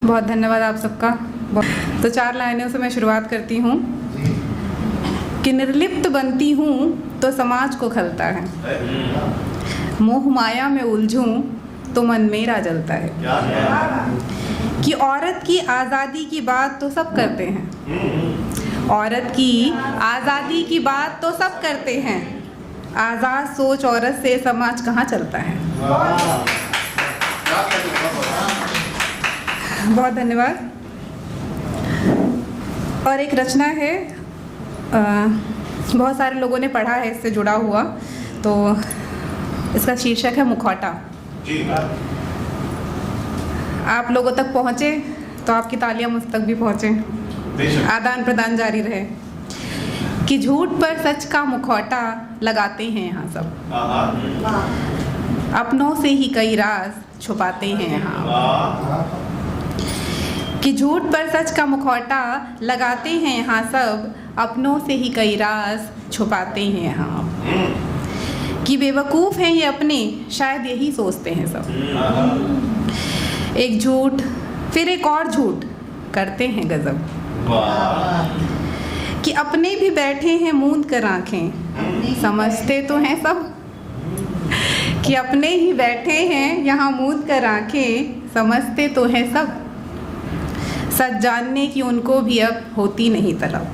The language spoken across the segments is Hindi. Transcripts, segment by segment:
बहुत धन्यवाद आप सबका। तो 4 लाइनों से मैं शुरुआत करती हूँ कि निर्लिप्त बनती हूँ तो समाज को खलता है, मोह माया में उलझूं तो मन मेरा जलता है, कि औरत की आज़ादी की बात तो सब करते हैं, औरत की आज़ादी की बात तो सब करते हैं, आज़ाद सोच औरत से समाज कहाँ चलता है। बहुत धन्यवाद। और एक रचना है, बहुत सारे लोगों ने पढ़ा है इससे जुड़ा हुआ, तो इसका शीर्षक है मुखौटा। आप लोगों तक पहुँचे तो आपकी तालियां मुझ तक भी पहुँचे, आदान प्रदान जारी रहे। कि झूठ पर सच का मुखौटा लगाते हैं यहाँ सब, अपनों से ही कई राज छुपाते हैं यहाँ। कि झूठ पर सच का मुखौटा लगाते हैं यहाँ सब, अपनों से ही कई राज छुपाते हैं यहाँ। कि बेवकूफ़ हैं ये अपने, शायद यही सोचते हैं सब। एक झूठ फिर एक और झूठ करते हैं गजब, कि अपने भी बैठे हैं मूंद कर आँखें, समझते तो हैं सब। कि अपने ही बैठे हैं यहाँ मूंद कर आँखें, समझते तो हैं सब। सच जानने की उनको भी अब होती नहीं तलब।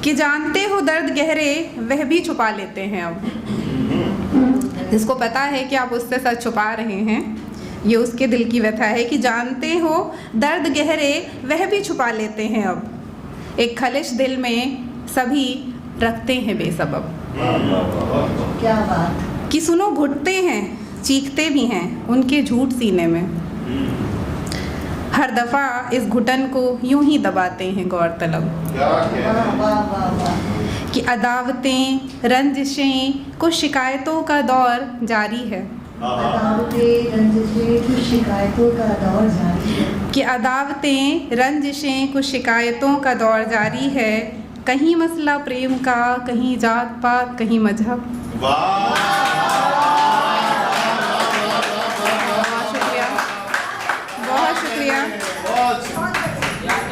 कि जानते हो दर्द गहरे वह भी छुपा लेते हैं अब। जिसको पता है कि आप उससे सच छुपा रहे हैं, ये उसके दिल की व्यथा है। कि जानते हो दर्द गहरे वह भी छुपा लेते हैं अब, एक खलिश दिल में सभी रखते हैं बेसबब। क्या बात। कि सुनो घुटते हैं चीखते भी हैं उनके झूठ सीने में, हर दफ़ा इस घुटन को यूं ही दबाते हैं गौरतलब। कि अदावतें रंजिशें कुछ शिकायतों का दौर जारी है, कि अदावतें रंजिशें कुछ शिकायतों का दौर जारी है। कहीं मसला प्रेम का, कहीं जात पात, कहीं मजहब। बहुत शुक्रिया।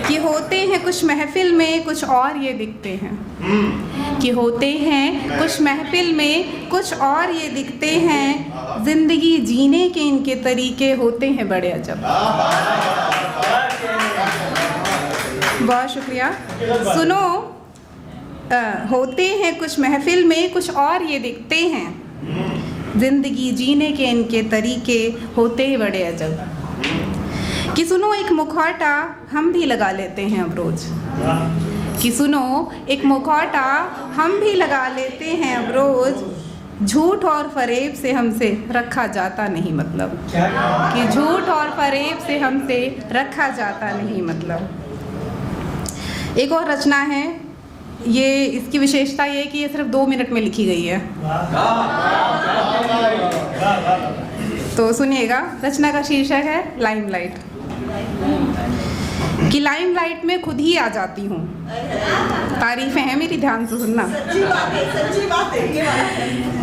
कि होते हैं कुछ महफिल में कुछ और ये दिखते हैं, कि होते हैं कुछ महफिल में कुछ और ये दिखते हैं, जिंदगी जीने के इनके तरीके होते हैं बड़े अजब। बहुत शुक्रिया। सुनो, होते हैं कुछ महफिल में कुछ और ये दिखते हैं, जिंदगी जीने के इनके तरीके होते हैं बड़े अजब। कि सुनो एक मुखौटा हम भी लगा लेते हैं अब रोज, कि सुनो एक मुखौटा हम भी लगा लेते हैं अब रोज, झूठ और फरेब से हमसे रखा जाता नहीं मतलब। कि झूठ और फरेब से हमसे रखा जाता नहीं मतलब। एक और रचना है, ये इसकी विशेषता ये है कि ये सिर्फ 2 मिनट में लिखी गई है, तो सुनिएगा। रचना का शीर्षक है लाइमलाइट। कि लाइमलाइट में खुद ही आ जाती हूँ, तारीफें हैं मेरी, ध्यान से सुनना।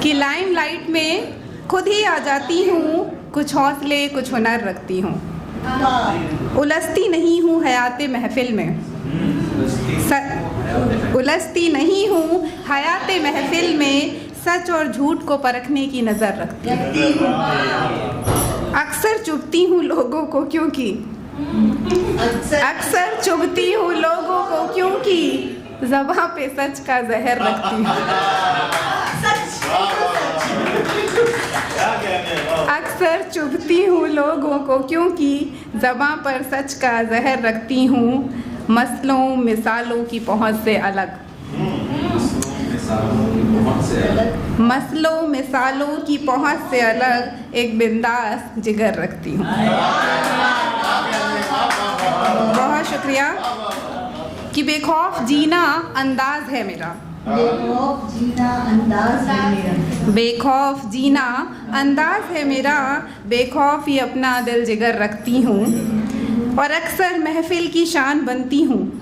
कि लाइमलाइट में खुद ही आ जाती हूँ, कुछ हौसले कुछ हुनर रखती हूँ, उलझती नहीं हूँ हयाते महफिल में, उलझती नहीं हूँ हयाते महफिल में, सच और झूठ को परखने की नज़र रखती हूँ। अक्सर चुभती हूँ लोगों को क्योंकि, अक्सर चुभती हूँ लोगों को क्योंकि, ज़बां पे सच का जहर रखती हूँ। अक्सर चुभती हूँ लोगों को क्योंकि, ज़बां पर सच का जहर रखती हूँ, मसलों मिसालों की पहुँच से अलग, मसलों मिसालों की पहुँच से अलग एक बिंदास जिगर रखती हूँ। बहुत शुक्रिया। कि बेखौफ जीना अंदाज है मेरा, बेखौफ जीना अंदाज है मेरा, बेखौफ जीना अंदाज है मेरा, बेखौफ ही अपना दिल जिगर रखती हूँ, और अक्सर महफिल की शान बनती हूँ,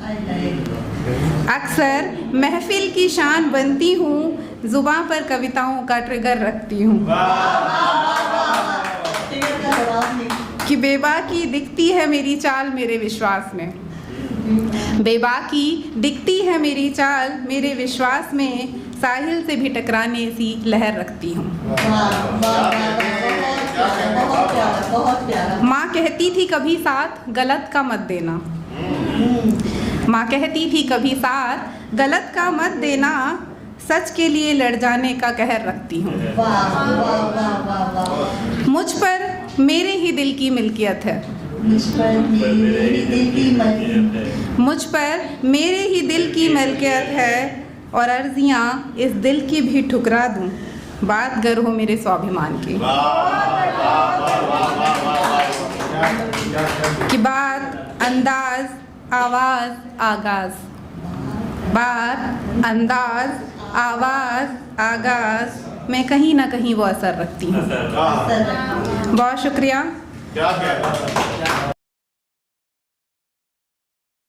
अक्सर महफिल की शान बनती हूँ, जुबां पर कविताओं का ट्रिगर रखती हूँ। कि बेबाकी दिखती है मेरी चाल मेरे विश्वास में, बेबाकी दिखती है मेरी चाल मेरे विश्वास में, साहिल से भी टकराने सी लहर रखती हूँ। बहुत प्यारा। माँ कहती थी कभी साथ गलत का मत देना, माँ कहती थी कभी साथ गलत का मत देना, सच के लिए लड़ जाने का कहर रखती हूँ। मुझ पर मेरे ही दिल की मिल्कियत है, मुझ पर मेरी दिल की मलकियत, मुझ पर मेरे ही दिल की मिल्कियत है, और अर्जियाँ इस दिल की भी ठुकरा दूँ, बात गर हो मेरे स्वाभिमान की। कि बात अंदाज आवाज़ आगाज़, बात अंदाज आवाज़ आगाज़ में कहीं ना कहीं वो असर रखती हूँ। बहुत शुक्रिया।